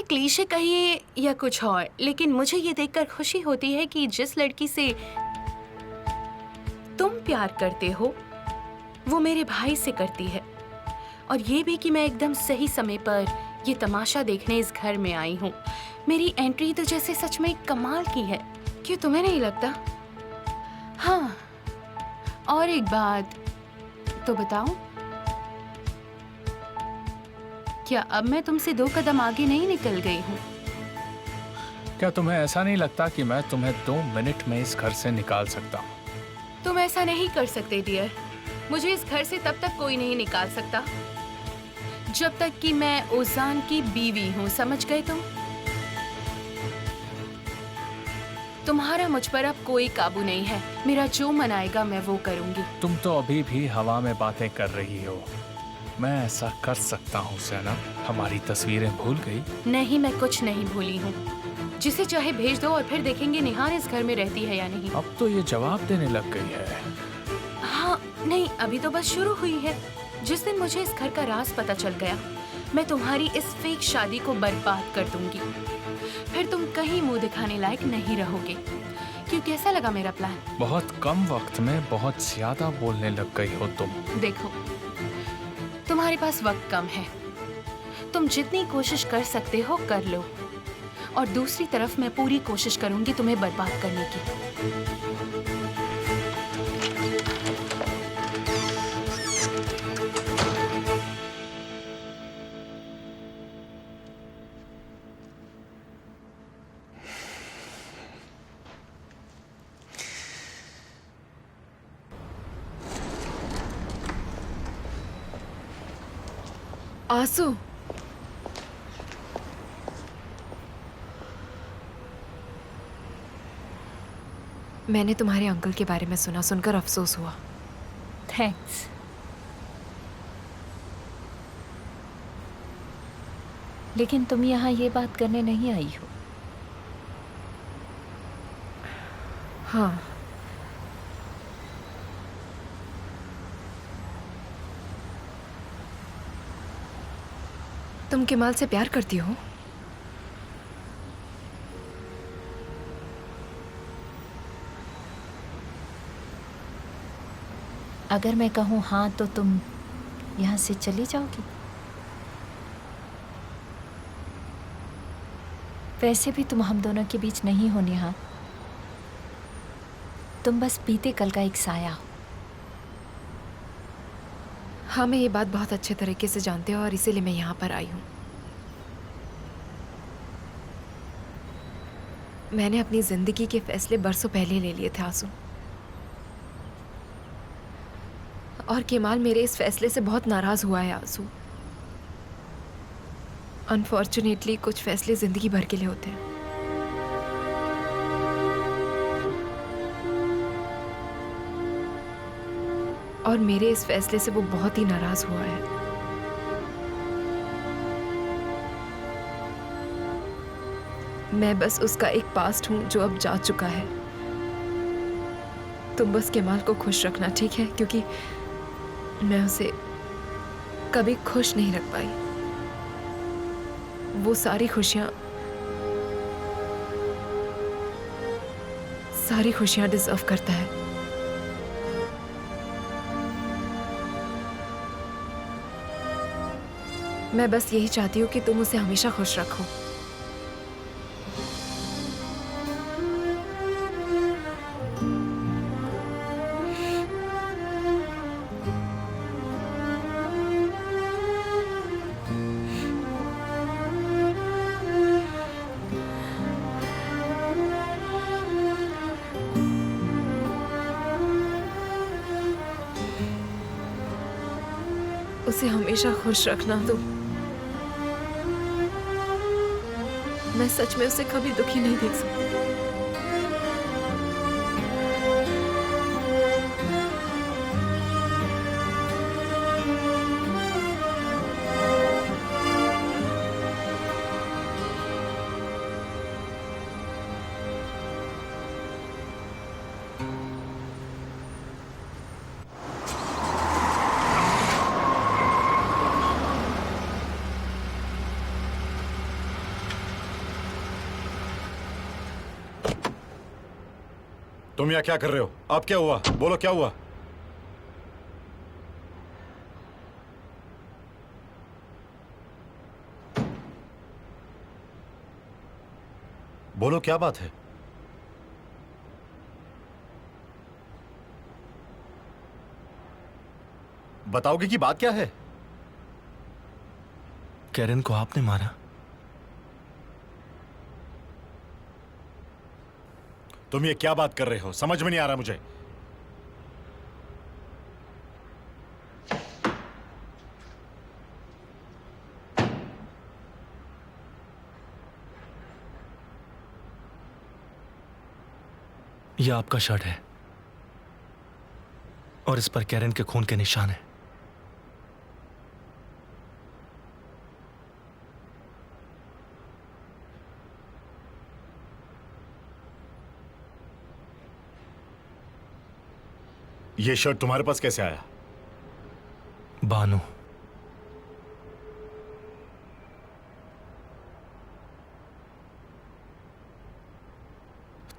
Cliché कहिए या कुछ और, लेकिन मुझे ये देखकर खुशी होती है कि जिस लड़की से तुम प्यार करते हो वो मेरे भाई से करती है। और ये भी कि मैं एकदम सही समय पर ये तमाशा देखने इस घर में आई हूँ। मेरी एंट्री तो जैसे सच में कमाल की है, क्यों तुम्हें नहीं लगता? हाँ, और एक बात तो बताओ, क्या अब मैं तुमसे 2 कदम आगे नहीं निकल गई हूँ? क्या तुम्हें ऐसा नहीं लगता कि मैं तुम्हें 2 मिनट में इस घर से निकाल सकता हूँ? तुम ऐसा नहीं कर सकते डियर। मुझे इस घर से तब तक कोई नहीं निकाल सकता जब तक कि मैं ओजान की बीवी हूँ, समझ गए तुम? तुम्हारा मुझ पर अब कोई काबू नहीं है। मेरा जो मन आएगा मैं वो करूंगी। तुम तो अभी भी हवा में बातें कर रही हो। मैं ऐसा कर सकता हूँ सैनब। हमारी तस्वीरें भूल गई? नहीं, मैं कुछ नहीं भूली हूँ। जिसे चाहे भेज दो और फिर देखेंगे निहार इस घर में रहती है या नहीं। अब तो ये जवाब देने लग गई है। हाँ, नहीं, अभी तो बस शुरू हुई है। जिस दिन मुझे इस घर का राज पता चल गया, मैं तुम्हारी इस फेक शादी को बर्बाद कर दूंगी। फिर तुम कहीं मुंह दिखाने लायक नहीं रहोगे। क्यों, कैसा लगा मेरा प्लान? बहुत कम वक्त में बहुत ज्यादा बोलने लग गई हो तुम। देखो, तुम्हारे पास वक्त कम है। तुम जितनी कोशिश कर सकते हो कर लो, और दूसरी तरफ मैं पूरी कोशिश करूंगी तुम्हें बर्बाद करने की। आंसू, मैंने तुम्हारे अंकल के बारे में सुना, सुनकर अफसोस हुआ। थैंक्स। लेकिन तुम यहाँ ये बात करने नहीं आई हो। हाँ, तुम केमाल से प्यार करती हो? अगर मैं कहूँ हाँ तो तुम यहाँ से चली जाओगी? वैसे भी तुम हम दोनों के बीच नहीं हो निहार। तुम बस बीते कल का एक साया हो। हाँ, मैं ये बात बहुत अच्छे तरीके से जानती हूँ और इसीलिए मैं यहाँ पर आई हूँ। मैंने अपनी जिंदगी के फैसले बरसों पहले ले लिए थे आंसू, और केमाल मेरे इस फैसले से बहुत नाराज हुआ है आंसू। अनफॉर्चुनेटली कुछ फैसले जिंदगी भर के लिए होते हैं। और मेरे इस फैसले से वो बहुत ही नाराज हुआ है। मैं बस उसका एक पास्ट हूं जो अब जा चुका है। तुम बस केमाल को खुश रखना, ठीक है? क्योंकि मैं उसे कभी खुश नहीं रख पाई। वो सारी खुशियां डिजर्व करता है। मैं बस यही चाहती हूँ कि तुम उसे हमेशा खुश रखो। उसे हमेशा खुश रखना तुम। मैं सच में उसे कभी दुखी नहीं देख सकती। तुम यहाँ क्या कर रहे हो? अब क्या हुआ? बोलो क्या हुआ? बोलो क्या बात है? बताओगे कि बात क्या है? कैरन को आपने मारा? तुम ये क्या बात कर रहे हो? समझ में नहीं आ रहा मुझे। यह आपका शर्ट है और इस पर कैरन के खून के निशान हैं। ये शर्ट तुम्हारे पास कैसे आया? बानू।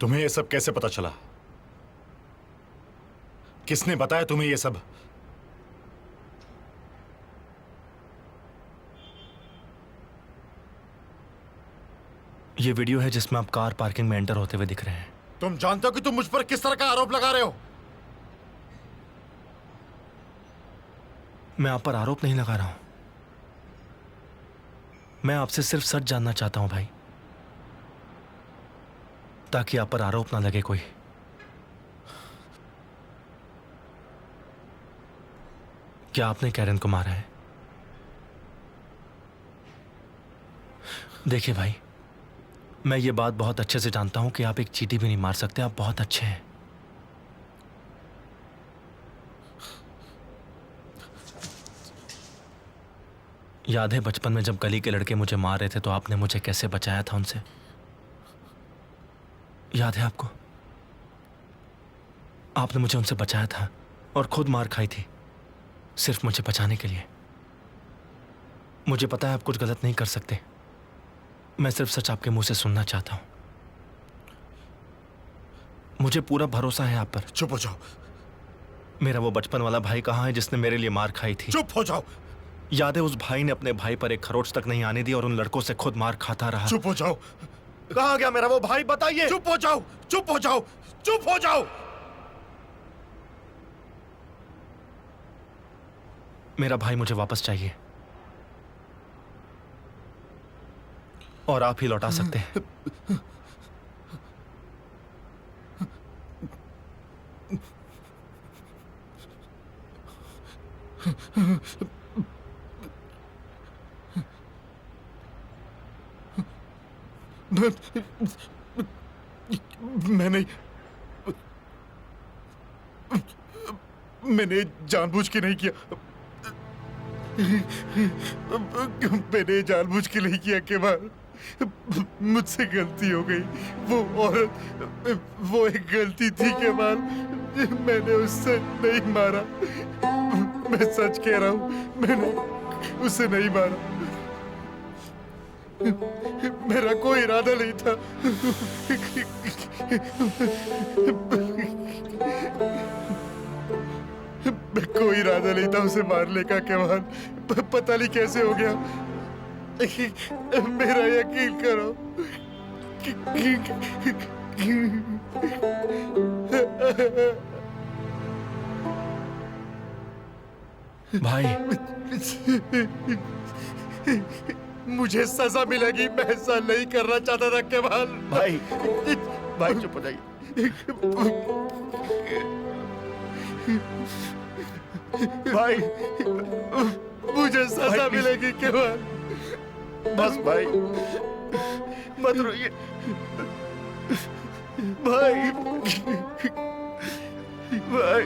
तुम्हें ये सब कैसे पता चला? किसने बताया तुम्हें ये सब? ये वीडियो है जिसमें आप कार पार्किंग में एंटर होते हुए दिख रहे हैं। तुम जानते हो कि तुम मुझ पर किस तरह का आरोप लगा रहे हो? मैं आप पर आरोप नहीं लगा रहा हूं। मैं आपसे सिर्फ सच जानना चाहता हूं भाई, ताकि आप पर आरोप ना लगे कोई। क्या आपने कैरन को मारा है? देखिए भाई, मैं ये बात बहुत अच्छे से जानता हूं कि आप एक चींटी भी नहीं मार सकते। आप बहुत अच्छे हैं। याद है बचपन में जब गली के लड़के मुझे मार रहे थे तो आपने मुझे कैसे बचाया था उनसे? याद है आपको? आपने मुझे उनसे बचाया था और खुद मार खाई थी सिर्फ मुझे बचाने के लिए। मुझे पता है आप कुछ गलत नहीं कर सकते। मैं सिर्फ सच आपके मुंह से सुनना चाहता हूं। मुझे पूरा भरोसा है आप पर। चुप हो जाओ। मेरा वो बचपन वाला भाई कहाँ है जिसने मेरे लिए मार खाई थी? चुप हो जाओ। याद है उस भाई ने अपने भाई पर एक खरोच तक नहीं आने दी और उन लड़कों से खुद मार खाता रहा। चुप हो जाओ। कहाँ गया मेरा वो भाई? बताइए। चुप हो जाओ। चुप हो जाओ। चुप हो जाओ। मेरा भाई मुझे वापस चाहिए और आप ही लौटा सकते हैं। मैंने जानबूझ के नहीं किया। मैंने जानबूझ के नहीं किया केवल मुझसे गलती हो गई। वो औरत, वो एक गलती थी केवल। मैंने उससे नहीं मारा। मैं सच कह रहा हूँ, मैंने उसे नहीं मारा। मेरा कोई इरादा नहीं था। कोई इरादा नहीं था उसे मारने का केवल। पता नहीं कैसे हो गया। मेरा यकीन करो। भाई मुझे सजा मिलेगी। मैं ऐसा नहीं करना चाहता था केवल। भाई भाई चुप हो जाइए। भाई मुझे सजा मिलेगी केवल। बस भाई मत रोइए। भाई भाई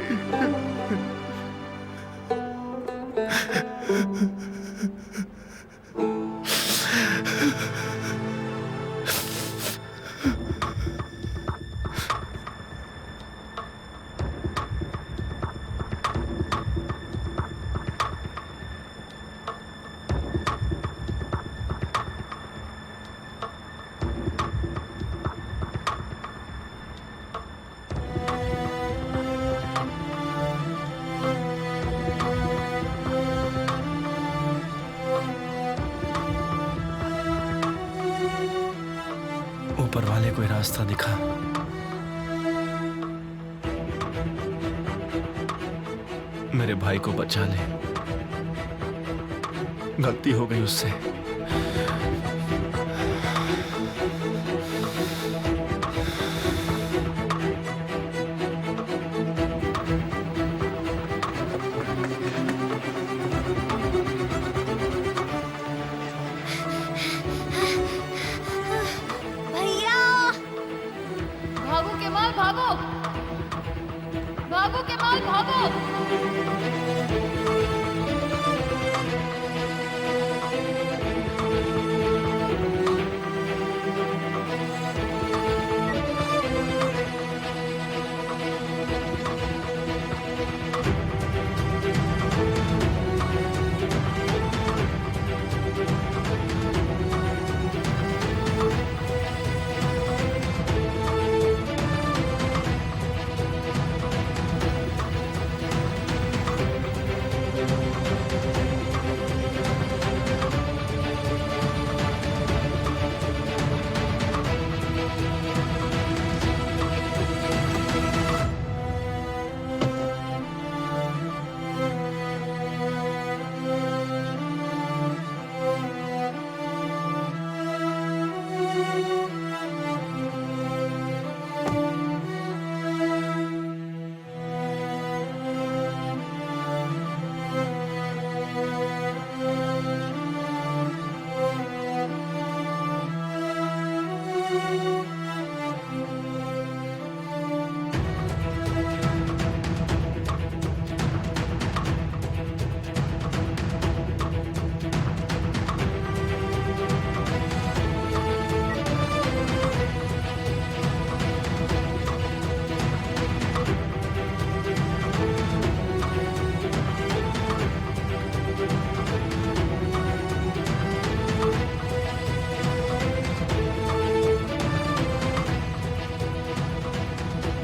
रास्ता दिखा। मेरे भाई को बचा ले, गलती हो गई उससे। भैया भागो केमाल भागो, भागो केमाल भागो।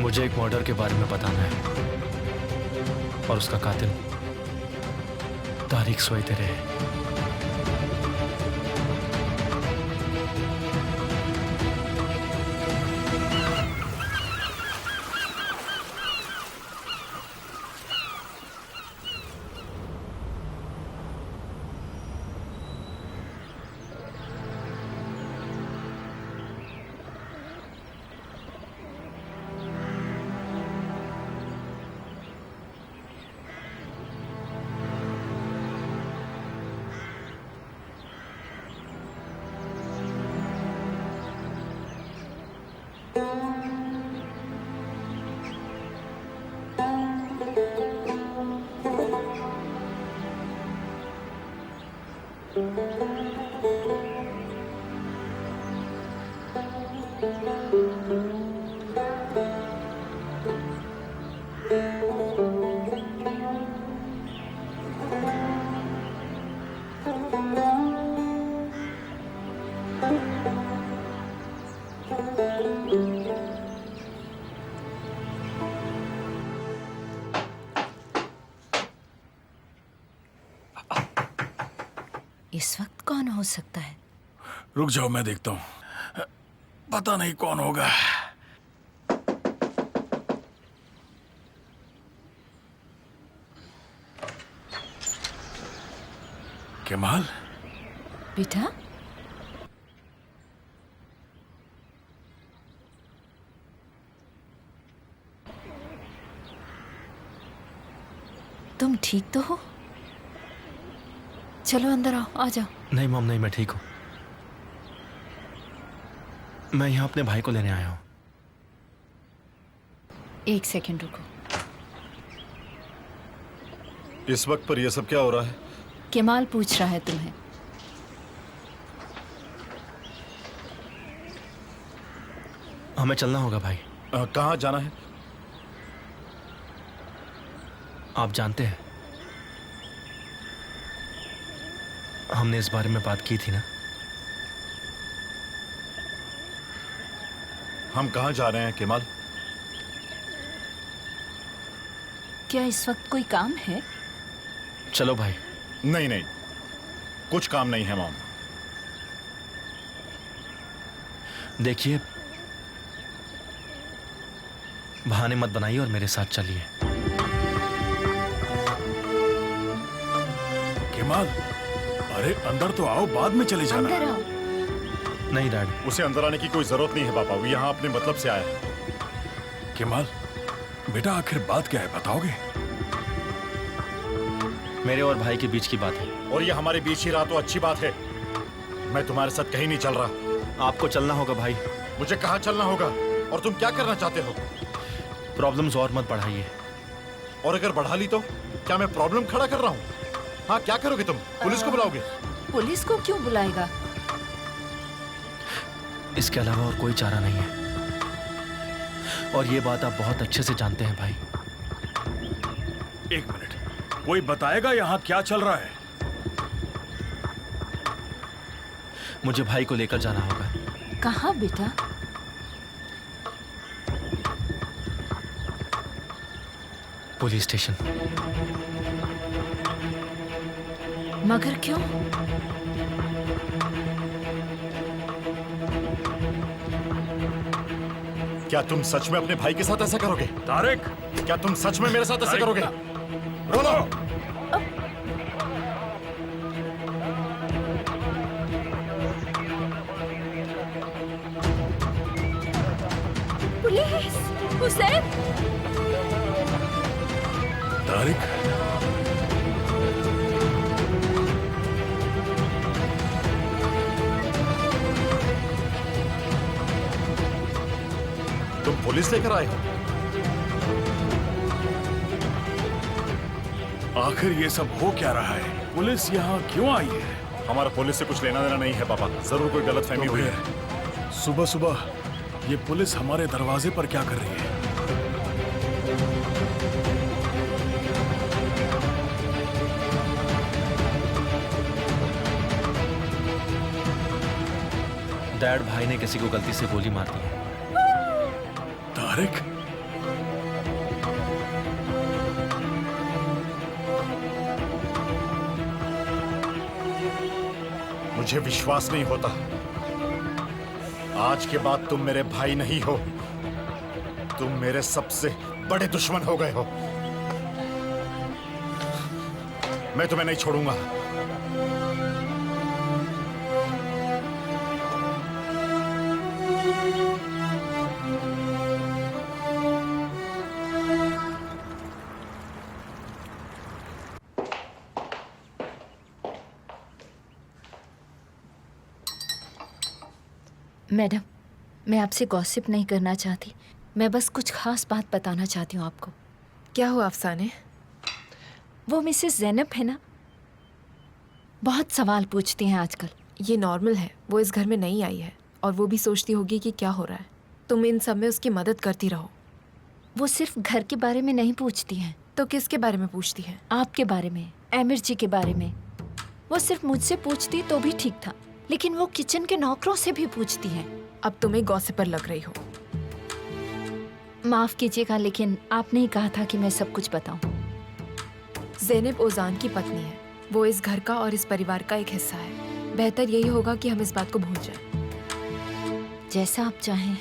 मुझे एक मर्डर के बारे में बताना है और उसका कातिल तारिक सोईतेरे है। इस वक्त कौन हो सकता है? रुक जाओ, मैं देखता हूँ। पता नहीं कौन होगा। केमाल, बेटा, तुम ठीक तो हो? चलो अंदर आओ, आ जाओ। नहीं मॉम, नहीं, मैं ठीक हूं। मैं यहाँ अपने भाई को लेने आया हूँ। एक सेकंड रुको। इस वक्त पर यह सब क्या हो रहा है? केमाल पूछ रहा है तुम्हें। हमें चलना होगा भाई। कहाँ जाना है? आप जानते हैं, हमने इस बारे में बात की थी ना। हम कहाँ जा रहे हैं केमाल? क्या इस वक्त कोई काम है? चलो भाई। नहीं नहीं, कुछ काम नहीं है मॉम। देखिए, बहाने मत बनाइए और मेरे साथ चलिए। केमाल, अरे अंदर तो आओ, बाद में चले जाना। अंदर आओ। नहीं डैड, उसे अंदर आने की कोई जरूरत नहीं है पापा, वो यहाँ अपने मतलब से आया है। केमाल, बेटा आखिर बात क्या है, बताओगे? मेरे और भाई के बीच की बात है। और ये हमारे बीच ही रहा तो अच्छी बात है। मैं तुम्हारे साथ कहीं नहीं चल रहा। आपको चलना होगा भाई। मुझे कहाँ चलना होगा? और तुम क्या करना चाहते हो? प्रॉब्लम्स और मत बढ़ाइए। और अगर बढ़ा ली तो क्या मैं प्रॉब्लम खड़ा कर रहा हूँ? हाँ, क्या करोगे तुम? पुलिस को बुलाओगे? पुलिस को क्यों बुलाएगा? इसके अलावा और कोई चारा नहीं है। और ये बात आप बहुत अच्छे से जानते हैं भाई। एक मिनट, कोई बताएगा यहाँ क्या चल रहा है? मुझे भाई को लेकर जाना होगा। कहाँ बेटा? Police station. मगर क्यों? क्या तुम सच में अपने भाई के साथ ऐसा करोगे? तारिक, क्या तुम सच में मेरे साथ ऐसा तारिक, करोगे? बोलो। पुलिस! हुसैन! तारिक, तुम पुलिस लेकर आए हो? आखिर ये सब हो क्या रहा है? पुलिस यहाँ क्यों आई है? हमारा पुलिस से कुछ लेना देना नहीं है पापा। जरूर कोई गलतफहमी हुई है। सुबह सुबह ये पुलिस हमारे दरवाजे पर क्या कर रही है? डैड, भाई ने किसी को गलती से गोली मार दी है। तारिक, मुझे विश्वास नहीं होता। आज के बाद तुम मेरे भाई नहीं हो, तुम मेरे सबसे बड़े दुश्मन हो गए हो। मैं तुम्हें नहीं छोड़ूंगा। मैडम, मैं आपसे गॉसिप नहीं करना चाहती। मैं बस कुछ खास बात बताना चाहती हूँ आपको। क्या हुआ अफसाने? वो मिसेस ज़ैनब है ना, बहुत सवाल पूछती हैं आजकल। ये नॉर्मल है, वो इस घर में नहीं आई है और वो भी सोचती होगी कि क्या हो रहा है। तुम इन सब में उसकी मदद करती रहो। वो सिर्फ घर के बारे में नहीं पूछती हैं, तो किसके बारे में पूछती है? आपके बारे में, आमिर जी के बारे में। वो सिर्फ मुझसे पूछती तो भी ठीक था, लेकिन वो किचन के नौकरों से भी पूछती हैं। अब तुम्हें गॉसिपर लग रही हो। माफ कीजिएगा, लेकिन आपने ही कहा था कि मैं सब कुछ बताऊं। ज़ैनब ओजान की पत्नी है। वो इस घर का और इस परिवार का एक हिस्सा है। बेहतर यही होगा कि हम इस बात को भूल जाएं। जैसा आप चाहें।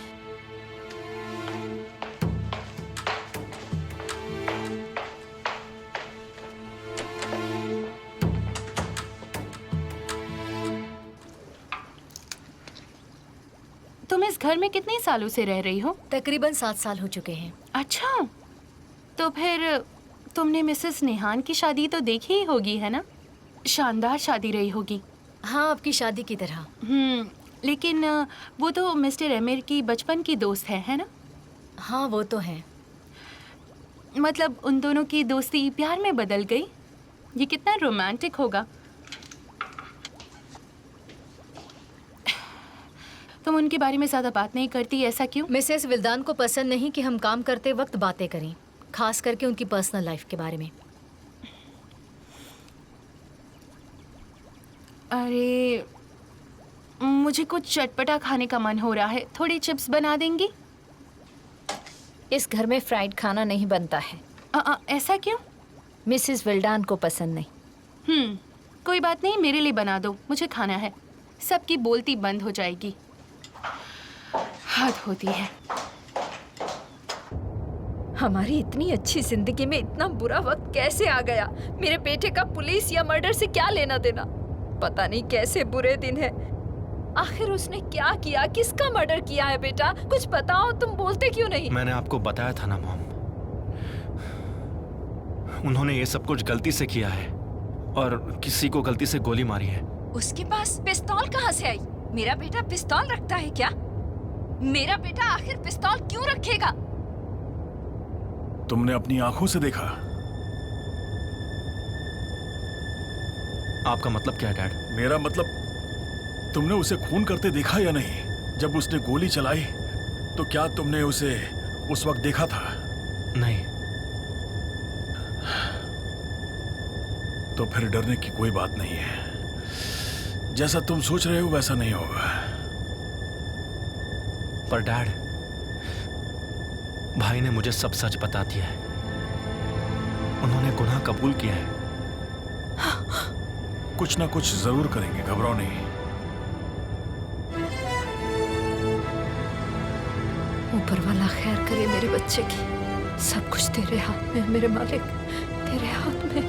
तुम इस घर में कितने सालों से रह रही हो? तकरीबन 7 साल हो चुके हैं। अच्छा, तो फिर तुमने मिसेस नेहान की शादी तो देखी ही होगी, है ना? शानदार शादी रही होगी। हाँ, आपकी शादी की तरह। लेकिन वो तो मिस्टर आमिर की बचपन की दोस्त है ना? हाँ, वो तो है। मतलब उन दोनों की दोस्ती प्यार में बदल गई। ये कितना रोमांटिक होगा। तुम उनके बारे में ज़्यादा बात नहीं करती, ऐसा क्यों? मिसेस विल्दान को पसंद नहीं कि हम काम करते वक्त बातें करें, खास करके उनकी पर्सनल लाइफ के बारे में। अरे, मुझे कुछ चटपटा खाने का मन हो रहा है। थोड़ी चिप्स बना देंगी? इस घर में फ्राइड खाना नहीं बनता है। ऐसा क्यों? मिसेस विल्दान को पसंद नहीं। कोई बात नहीं, मेरे लिए बना दो, मुझे खाना है। सबकी बोलती बंद हो जाएगी। हद होती है। हमारी इतनी अच्छी जिंदगी में इतना बुरा वक्त कैसे आ गया? मेरे बेटे का पुलिस या मर्डर से क्या लेना देना? पता नहीं कैसे बुरे दिन है। आखिर उसने क्या किया, किसका मर्डर किया है? बेटा कुछ बताओ, तुम बोलते क्यों नहीं? मैंने आपको बताया था ना मॉम, उन्होंने ये सब कुछ गलती से किया है और किसी को गलती से गोली मारी है। उसके पास पिस्तौल कहाँ से आई? मेरा बेटा पिस्तौल रखता है क्या? मेरा बेटा आखिर पिस्तौल क्यों रखेगा? तुमने अपनी आंखों से देखा? आपका मतलब क्या है डैड? मेरा मतलब, तुमने उसे खून करते देखा या नहीं? जब उसने गोली चलाई तो क्या तुमने उसे उस वक्त देखा था? नहीं। तो फिर डरने की कोई बात नहीं है। जैसा तुम सोच रहे हो वैसा नहीं होगा। पर डैड, भाई ने मुझे सब सच बता दिया है। उन्होंने गुनाह कबूल किया है। कुछ ना कुछ जरूर करेंगे, घबराओ नहीं। ऊपर वाला खैर करे मेरे बच्चे की। सब कुछ तेरे हाथ में है मेरे मालिक, तेरे हाथ में।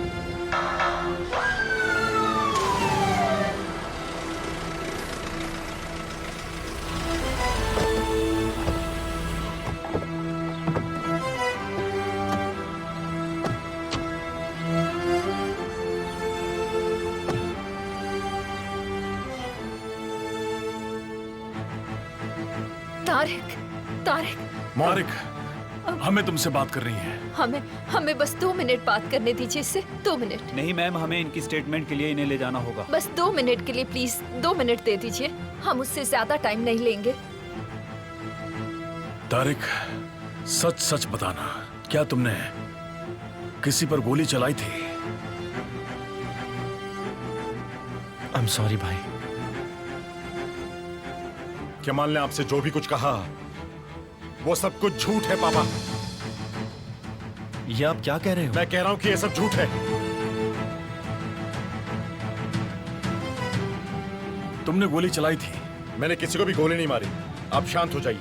तारिक, तारिक, मारिक, हमें तुमसे बात करनी है। हमें बस 2 मिनट बात करने दीजिए इससे। 2 मिनट। नहीं मैम, हमें इनकी स्टेटमेंट के लिए इन्हें ले जाना होगा। बस 2 मिनट के लिए प्लीज, 2 मिनट दे दीजिए। हम उससे ज्यादा टाइम नहीं लेंगे। तारिक, सच सच बताना, क्या तुमने किसी पर गोली चलाई थी? आई एम सॉरी भाई। कमाल ने आपसे जो भी कुछ कहा वो सब कुछ झूठ है पापा। ये आप क्या कह रहे हो? मैं कह रहा हूं कि ये सब झूठ है। तुमने गोली चलाई थी? मैंने किसी को भी गोली नहीं मारी। आप शांत हो जाइए,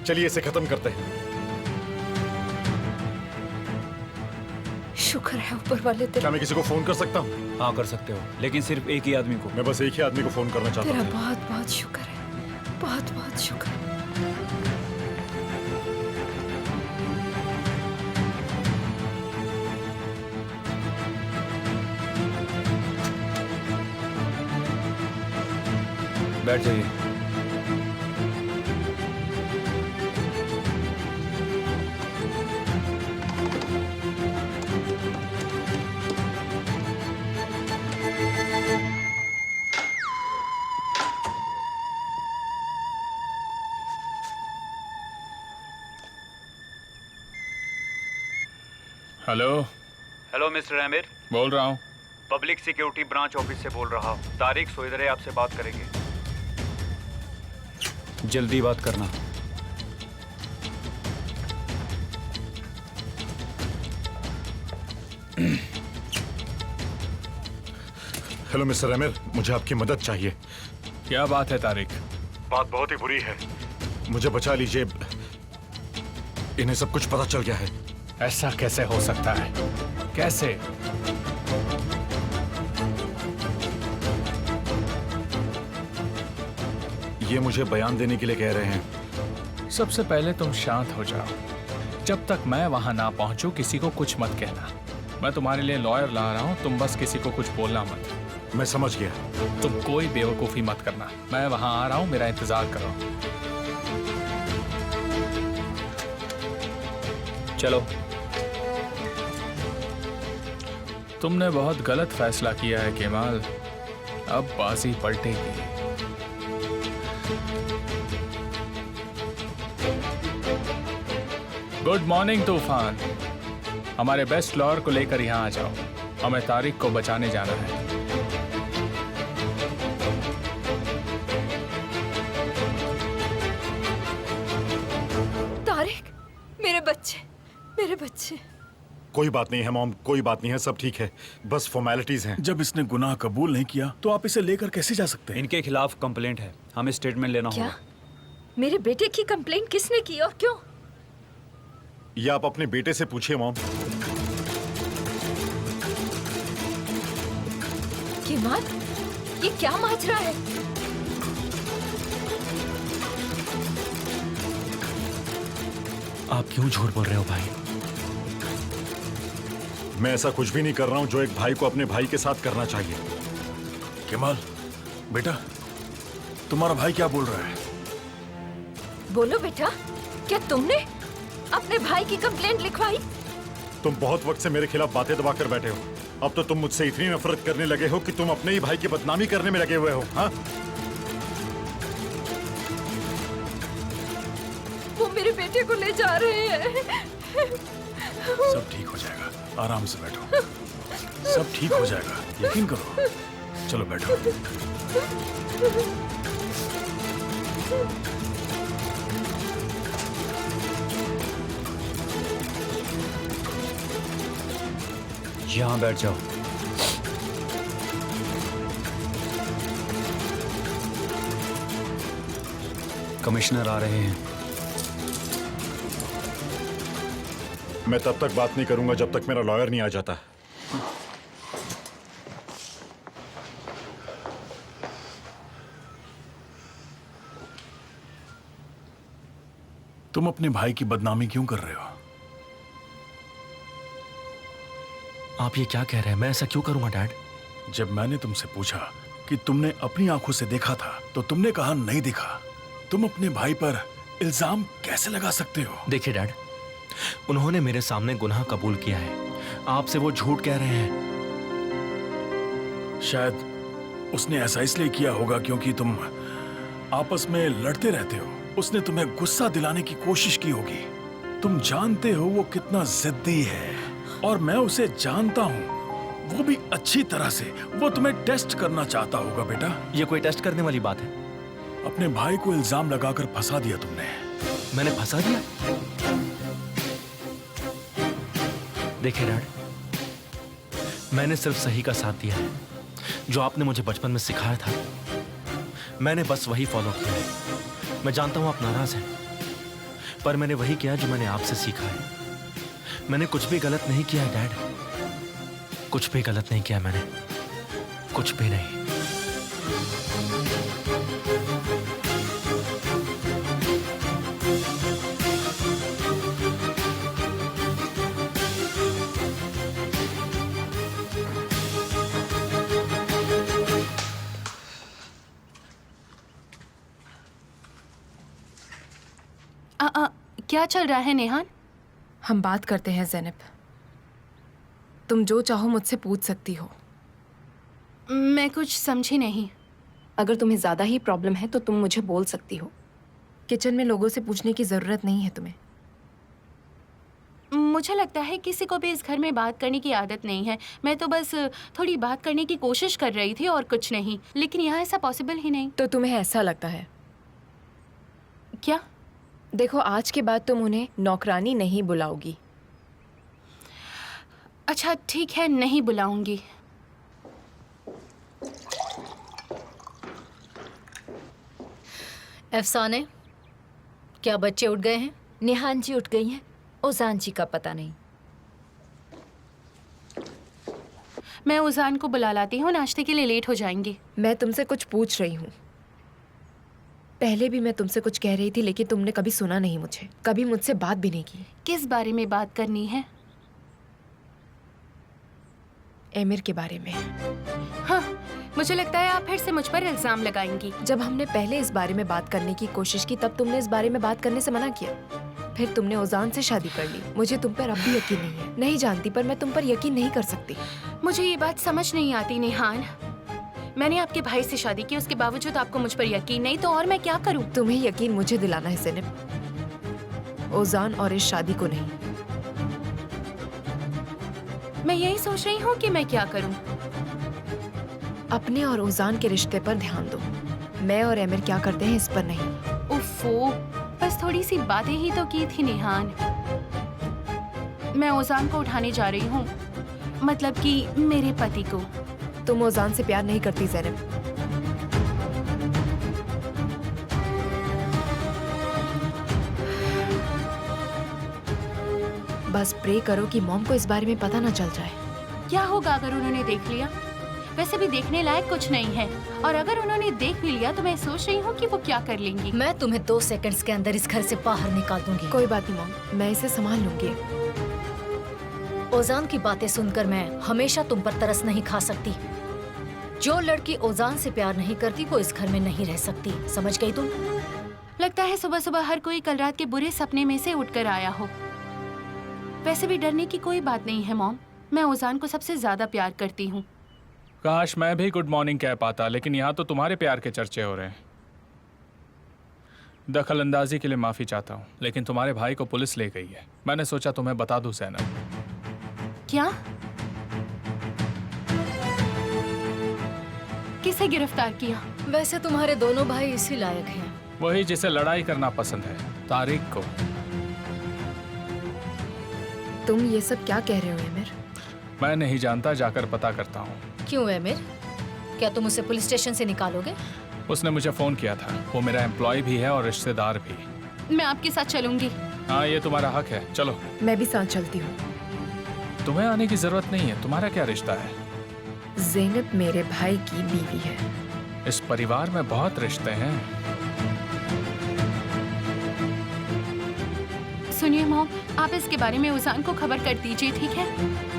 चलिए इसे खत्म करते हैं। शुक्र है ऊपर वाले तेरा। क्या मैं किसी को फोन कर सकता हूँ? हाँ कर सकते हो, लेकिन सिर्फ एक ही आदमी को। मैं बस एक ही आदमी को फोन करना चाहता तेरा हूँ। बहुत बहुत शुक्र है, बहुत बहुत शुक्र। बैठ जाइए। हेलो। हेलो मिस्टर आमिर, बोल रहा हूँ। पब्लिक सिक्योरिटी ब्रांच ऑफिस से बोल रहा हूँ। तारिक सोइदरे आपसे बात करेंगे। जल्दी बात करना। हेलो मिस्टर आमिर, मुझे आपकी मदद चाहिए। क्या बात है तारिक? बात बहुत ही बुरी है, मुझे बचा लीजिए। इन्हें सब कुछ पता चल गया है। ऐसा कैसे हो सकता है? कैसे? ये मुझे बयान देने के लिए कह रहे हैं। सबसे पहले तुम शांत हो जाओ। जब तक मैं वहां ना पहुंचूं किसी को कुछ मत कहना। मैं तुम्हारे लिए लॉयर ला रहा हूं, तुम बस किसी को कुछ बोलना मत। मैं समझ गया। तुम कोई बेवकूफी मत करना। मैं वहां आ रहा हूं, मेरा इंतजार करो। चलो। तुमने बहुत गलत फैसला किया है केमाल। अब बाजी पलटेगी। गुड मॉर्निंग तूफान। हमारे बेस्ट लॉयर को लेकर यहाँ आ जाओ। हमें तारिक को बचाने जाना है। तारिक, मेरे बच्चे, मेरे बच्चे। कोई बात नहीं है मॉम, कोई बात नहीं है, सब ठीक है। बस फॉर्मेलिटीज हैं। जब इसने गुनाह कबूल नहीं किया तो आप इसे लेकर कैसे जा सकते हैं? इनके खिलाफ कंप्लेंट है, हमें स्टेटमेंट लेना क्या? होगा। मेरे बेटे की कंप्लेंट किसने की और क्यों? ये आप अपने बेटे से पूछिए मॉम। केमाल, ये क्या माजरा है? आप क्यों झूठ बोल रहे हो भाई? मैं ऐसा कुछ भी नहीं कर रहा हूं जो एक भाई को अपने भाई के साथ करना चाहिए। केमाल, बेटा, तुम्हारा भाई क्या बोल रहा है? बोलो बेटा, क्या तुमने अपने भाई की कंप्लेंट लिखवाई? तुम बहुत वक्त से मेरे खिलाफ बातें दबा कर बैठे हो। अब तो तुम मुझसे इतनी नफरत करने लगे हो कि तुम अपने ही भाई की बदनामी करने में लगे हुए हो। हाँ, वो मेरे बेटे को ले जा रहे हैं। सब ठीक हो जाएगा, आराम से बैठो। सब ठीक हो जाएगा, यकीन करो। चलो बैठो। यहाँ बैठ जाओ। कमिश्नर आ रहे हैं। मैं तब तक बात नहीं करूंगा जब तक मेरा लॉयर नहीं आ जाता। तुम अपने भाई की बदनामी क्यों कर रहे हो? आप ये क्या कह रहे हैं? मैं ऐसा क्यों करूंगा डैड? जब मैंने तुमसे पूछा कि तुमने अपनी आंखों से देखा था तो तुमने कहा नहीं दिखा। तुम अपने भाई पर इल्जाम कैसे लगा सकते हो? देखिए डैड, उन्होंने मेरे सामने गुनाह कबूल किया है। आपसे वो झूठ कह रहे हैं। शायद उसने ऐसा इसलिए किया होगा क्योंकि तुम आपस में लड़ते रहते हो। उसने तुम्हें गुस्सा दिलाने की कोशिश की होगी। तुम जानते हो वो कितना जिद्दी है और मैं उसे जानता हूं, वो भी अच्छी तरह से। वो तुम्हें टेस्ट करना चाहता होगा बेटा। ये कोई टेस्ट करने वाली बात है? अपने भाई को इल्जाम लगाकर फंसा दिया तुमने। मैंने फंसा दिया? देखिए डैड, मैंने सिर्फ सही का साथ दिया है। जो आपने मुझे बचपन में सिखाया था, मैंने बस वही फॉलो किया है। मैं जानता हूं आप नाराज हैं, पर मैंने वही किया जो मैंने आपसे सीखा है। मैंने कुछ भी गलत नहीं किया है डैड। कुछ भी गलत नहीं किया मैंने, कुछ भी नहीं। क्या चल रहा है नेहान? हम बात करते हैं ज़ैनब। तुम जो चाहो मुझसे पूछ सकती हो। मैं कुछ समझी नहीं। अगर तुम्हें ज़्यादा ही प्रॉब्लम है तो तुम मुझे बोल सकती हो। किचन में लोगों से पूछने की ज़रूरत नहीं है तुम्हें। मुझे लगता है किसी को भी इस घर में बात करने की आदत नहीं है। मैं तो बस थोड़ी बात करने की कोशिश कर रही थी और कुछ नहीं, लेकिन यहाँ ऐसा पॉसिबल ही नहीं। तो तुम्हें ऐसा लगता है? क्या? देखो, आज के बाद तुम उन्हें नौकरानी नहीं बुलाओगी। अच्छा ठीक है, नहीं बुलाऊंगी। अफसाने, क्या बच्चे उठ गए हैं? निहान जी उठ गई हैं, ओजान जी का पता नहीं। मैं उजान को बुला लाती हूँ, नाश्ते के लिए लेट हो जाएंगी। मैं तुमसे कुछ पूछ रही हूँ। पहले भी मैं तुमसे कुछ कह रही थी लेकिन तुमने कभी सुना नहीं मुझे, कभी मुझसे बात भी नहीं की। किस बारे में बात करनी है? एमिर के बारे में। हाँ, मुझे लगता है आप फिर से मुझ पर इल्जाम लगाएंगी। जब हमने पहले इस बारे में बात करने की कोशिश की तब तुमने इस बारे में बात करने से मना किया। फिर तुमने ओजान से शादी कर ली। मुझे तुम पर अब भी यकीन नहीं है। नहीं जानती, पर मैं तुम पर यकीन नहीं कर सकती। मुझे ये बात समझ नहीं आती नेहान। मैंने आपके भाई से शादी की, उसके बावजूद आपको मुझ पर यकीन नहीं, तो और मैं क्या करूं? तुम्हें यकीन मुझे दिलाना है ज़ैनब, ओजान और इस शादी को नहीं। मैं यही सोच रही हूँ कि मैं क्या करूं। अपने और ओजान के रिश्ते पर ध्यान दो। मैं और एमिर क्या करते हैं इस पर नहीं। उफ़ो, बस थोड़ी सी बातें ही तो की थी नेहान। मैं ओजान को उठाने जा रही हूँ, मतलब कि मेरे पति को। तुम ओजान से प्यार नहीं करती ज़ैनब। बस प्रे करो कि मॉम को इस बारे में पता ना चल जाए। क्या होगा अगर उन्होंने देख लिया? वैसे भी देखने लायक कुछ नहीं है, और अगर उन्होंने देख भी लिया तो मैं सोच रही हूँ कि वो क्या कर लेंगी। मैं तुम्हें 2 सेकंड्स के अंदर इस घर से बाहर निकाल दूंगी। कोई बात नहीं मॉम, मैं इसे संभाल लूंगी। ओजान की बातें सुनकर मैं हमेशा तुम पर तरस नहीं खा सकती। जो लड़की ओजान से प्यार नहीं करती वो इस घर में नहीं रह सकती, समझ गई तुम? लगता है सुबह सुबह हर कोई कल रात के बुरे सपने में से उठकर आया हो। वैसे भी डरने की कोई बात नहीं है मॉम, मैं ओजान को सबसे ज्यादा प्यार करती हूँ। काश मैं भी गुड मॉर्निंग कह पाता, लेकिन यहाँ तो तुम्हारे प्यार के चर्चे हो रहे हैं। दखल अंदाजी के लिए माफी चाहता हूँ, लेकिन तुम्हारे भाई को पुलिस ले गई है। मैंने सोचा तुम्हें बता दूं ज़ैनब। क्या? किसे गिरफ्तार किया? वैसे तुम्हारे दोनों भाई इसी लायक हैं। वही जिसे लड़ाई करना पसंद है, तारिक को। तुम ये सब क्या कह रहे हो एमिर? मैं नहीं जानता, जाकर पता करता हूँ। क्यों एमिर, क्या तुम उसे पुलिस स्टेशन से निकालोगे? उसने मुझे फोन किया था, वो मेरा एम्प्लॉय भी है और रिश्तेदार भी। मैं आपके साथ चलूंगी। हाँ, ये तुम्हारा हक है, चलो। मैं भी साथ चलती हूँ। तुम्हें आने की जरूरत नहीं है, तुम्हारा क्या रिश्ता है? ज़ैनब मेरे भाई की बीवी है। इस परिवार में बहुत रिश्ते हैं। सुनिए मॉम, आप इसके बारे में ओजान को खबर कर दीजिए, ठीक है?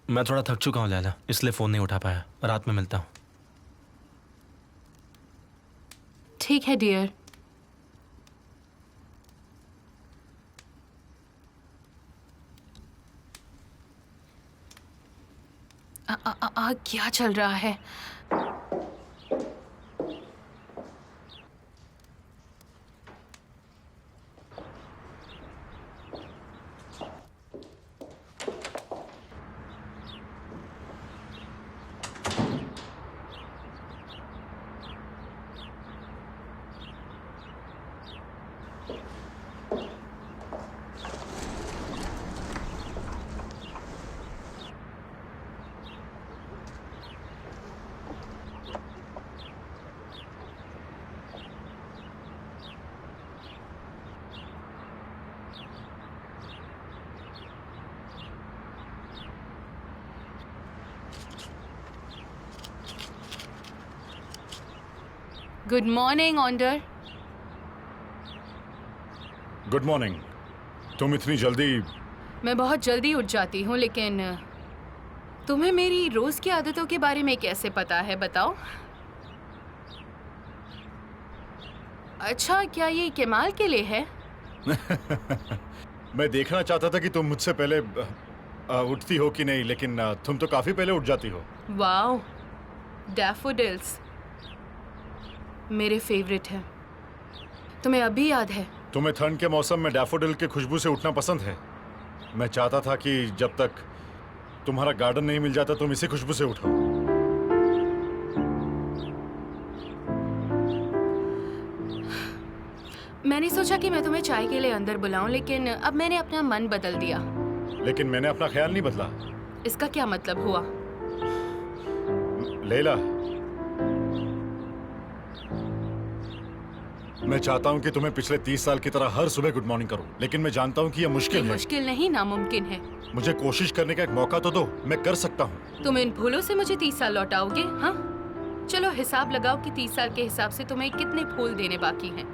मैं थोड़ा थक चुका हूँ लैला, इसलिए फ़ोन नहीं उठा पाया। रात में मिलता हूँ। ठीक है डियर। क्या चल रहा है? गुड मॉर्निंग ऑन्डर। Good morning. तुम इतनी जल्दी? मैं बहुत जल्दी उठ जाती हूँ, लेकिन तुम्हें मेरी रोज की आदतों के बारे में कैसे पता है, बताओ? अच्छा, क्या ये केमाल के लिए है? मैं देखना चाहता था कि तुम मुझसे पहले उठती हो कि नहीं, लेकिन तुम तो काफी पहले उठ जाती हो। वाओ, डैफोडिल्स मेरे फेवरेट है। तुम्हें अभी याद है? तुम्हें ठंड के मौसम में डैफोडिल के खुशबू से उठना पसंद है। मैं चाहता था कि जब तक तुम्हारा गार्डन नहीं मिल जाता तुम इसी खुशबू से उठो। मैंने सोचा कि मैं तुम्हें चाय के लिए अंदर बुलाऊं, लेकिन अब मैंने अपना मन बदल दिया। लेकिन मैंने अपना ख्याल नहीं बदला। इसका क्या मतलब हुआ? लैला, मैं चाहता हूं कि तुम्हें पिछले 30 साल की तरह हर सुबह गुड मॉर्निंग करूं, लेकिन मैं जानता हूं कि यह मुश्किल है। मुश्किल नहीं, नामुमकिन है। मुझे कोशिश करने का एक मौका तो दो, मैं कर सकता हूं। तुम इन फूलों से मुझे 30 साल लौटाओगे? हाँ, चलो हिसाब लगाओ कि 30 साल के हिसाब से तुम्हें कितने फूल देने बाकी हैं।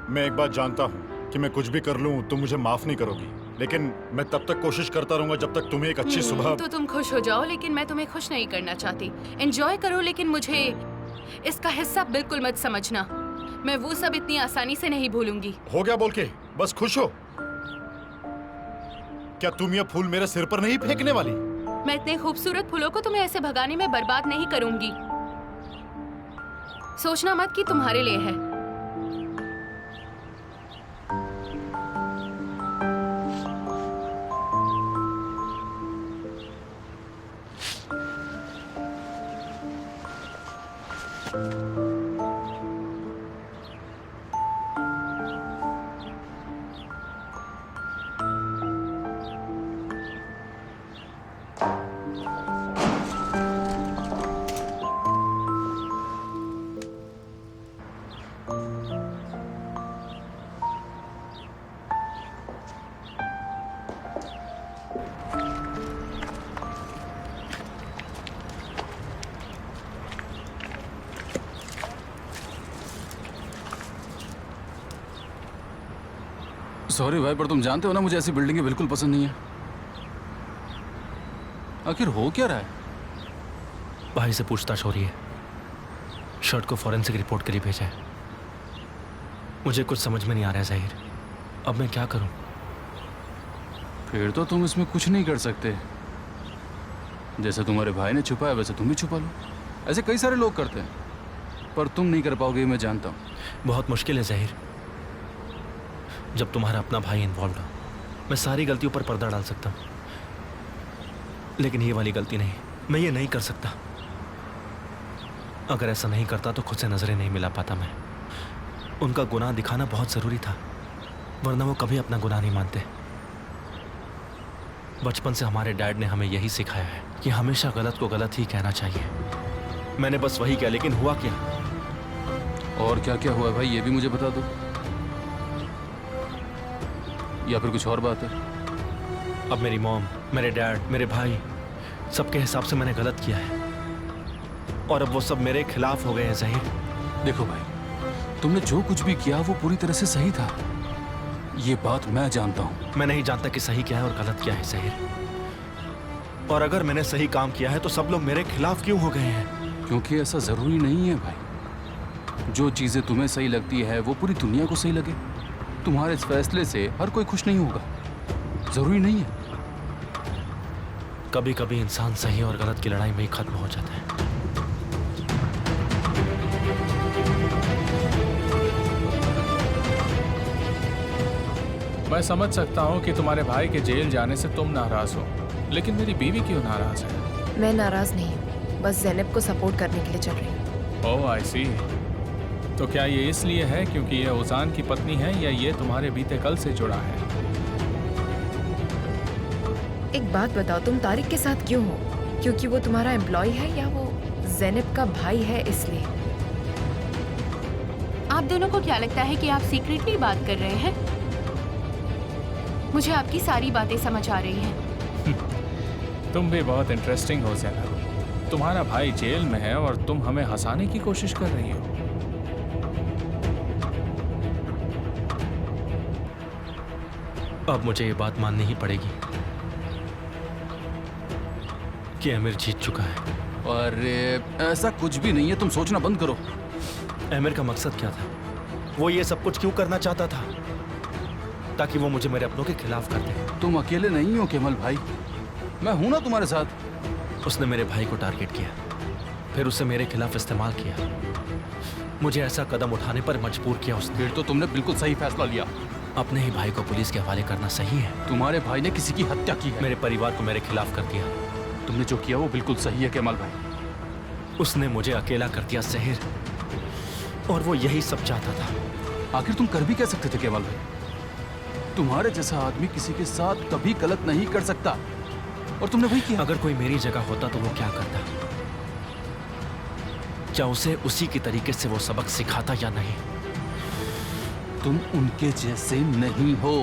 मैं एक बात जानता हूं कि मैं कुछ भी कर लूं तुम मुझे माफ नहीं करोगी। लेकिन मैं तब तक कोशिश करता रहूंगा जब तक तुम्हें एक अच्छी सुबह। तो तुम खुश हो जाओ, लेकिन मैं तुम्हें खुश नहीं करना चाहती। एंजॉय करो, लेकिन मुझे इसका हिस्सा बिल्कुल मत समझना। मैं वो सब इतनी आसानी से नहीं भूलूंगी। हो गया बोल के बस खुश हो। क्या तुम ये फूल मेरे सिर पर नहीं फेंकने वाली? मैं इतने खूबसूरत फूलों को तुम्हें ऐसे भगाने में बर्बाद नहीं करूंगी। सोचना मत कि तुम्हारे लिए है। सॉरी भाई, पर तुम जानते हो ना मुझे ऐसी बिल्डिंगें बिल्कुल पसंद नहीं है। आखिर हो क्या रहा है? भाई से पूछताछ हो रही है। शर्ट को फॉरेंसिक रिपोर्ट के लिए भेजा है। मुझे कुछ समझ में नहीं आ रहा है ज़हीर, अब मैं क्या करूं? फिर तो तुम इसमें कुछ नहीं कर सकते। जैसे तुम्हारे भाई ने छुपाया वैसे तुम भी छुपा लो। ऐसे कई सारे लोग करते हैं, पर तुम नहीं कर पाओगे, मैं जानता हूँ। बहुत मुश्किल है ज़हीर। जब तुम्हारा अपना भाई इन्वॉल्व हो, मैं सारी गलतियों पर पर्दा डाल सकता हूँ, लेकिन ये वाली गलती नहीं। मैं ये नहीं कर सकता। अगर ऐसा नहीं करता तो खुद से नजरें नहीं मिला पाता मैं। उनका गुनाह दिखाना बहुत जरूरी था, वरना वो कभी अपना गुनाह नहीं मानते। बचपन से हमारे डैड ने हमें यही सिखाया है कि हमेशा गलत को गलत ही कहना चाहिए। मैंने बस वही किया, लेकिन हुआ क्या? और क्या क्या हुआ भाई, ये भी मुझे बता दो, या फिर कुछ और बात है? अब मेरी मॉम, मेरे डैड, मेरे भाई, सबके हिसाब से मैंने गलत किया है, और अब वो सब मेरे खिलाफ हो गए हैं ज़हीर। देखो भाई, तुमने जो कुछ भी किया वो पूरी तरह से सही था, ये बात मैं जानता हूँ। मैं नहीं जानता कि सही क्या है और गलत क्या है ज़हीर। और अगर मैंने सही काम किया है तो सब लोग मेरे खिलाफ क्यों हो गए हैं? क्योंकि ऐसा जरूरी नहीं है भाई। जो चीजें तुम्हें सही लगती है वो पूरी दुनिया को सही लगे। तुम्हारे इस फैसले से हर कोई खुश नहीं होगा, जरूरी नहीं है। कभी कभी इंसान सही और गलत की लड़ाई में ही खत्म हो जाता है। मैं समझ सकता हूँ कि तुम्हारे भाई के जेल जाने से तुम नाराज हो, लेकिन मेरी बीवी क्यों नाराज है? मैं नाराज नहीं हूँ, बस ज़ैनब को सपोर्ट करने के लिए चल रही हूँ। ओह आई सी। तो क्या ये इसलिए है क्योंकि ये ओजान की पत्नी है, या ये तुम्हारे बीते कल से जुड़ा है? एक बात बताओ, तुम तारिक के साथ क्यों हो? क्योंकि वो तुम्हारा एम्प्लॉय है, या वो ज़ैनब का भाई है इसलिए? आप दोनों को क्या लगता है कि आप सीक्रेटली बात कर रहे हैं? मुझे आपकी सारी बातें समझ आ रही हैं। तुम भी बहुत इंटरेस्टिंग हो ज़ैनब। तुम्हारा भाई जेल में है और तुम हमें हंसाने की कोशिश कर रही हो। अब मुझे ये बात माननी ही पड़ेगी कि अमीर जीत चुका है। अरे ऐसा कुछ भी नहीं है, तुम सोचना बंद करो। अमीर का मकसद क्या था? वो ये सब कुछ क्यों करना चाहता था? ताकि वो मुझे मेरे अपनों के खिलाफ कर दे। तुम अकेले नहीं हो केमल भाई, मैं हूं ना तुम्हारे साथ। उसने मेरे भाई को टारगेट किया, फिर उसे मेरे खिलाफ इस्तेमाल किया, मुझे ऐसा कदम उठाने पर मजबूर किया उसने। फिर तो तुमने बिल्कुल सही फैसला लिया। अपने ही भाई को पुलिस के हवाले करना सही है? तुम्हारे भाई ने किसी की हत्या की है। मेरे परिवार को मेरे खिलाफ कर दिया। तुमने जो किया वो बिल्कुल सही है केमल भाई। उसने मुझे अकेला कर दिया ज़हीर, और वो यही सब चाहता था। आखिर तुम कर भी क्या सकते थे केमल भाई? तुम्हारे जैसा आदमी किसी के साथ कभी गलत नहीं कर सकता, और तुमने वही किया। अगर कोई मेरी जगह होता तो वो क्या करता? क्या उसे उसी की तरीके से वो सबक सिखाता या नहीं? तुम उनके जैसे नहीं हो।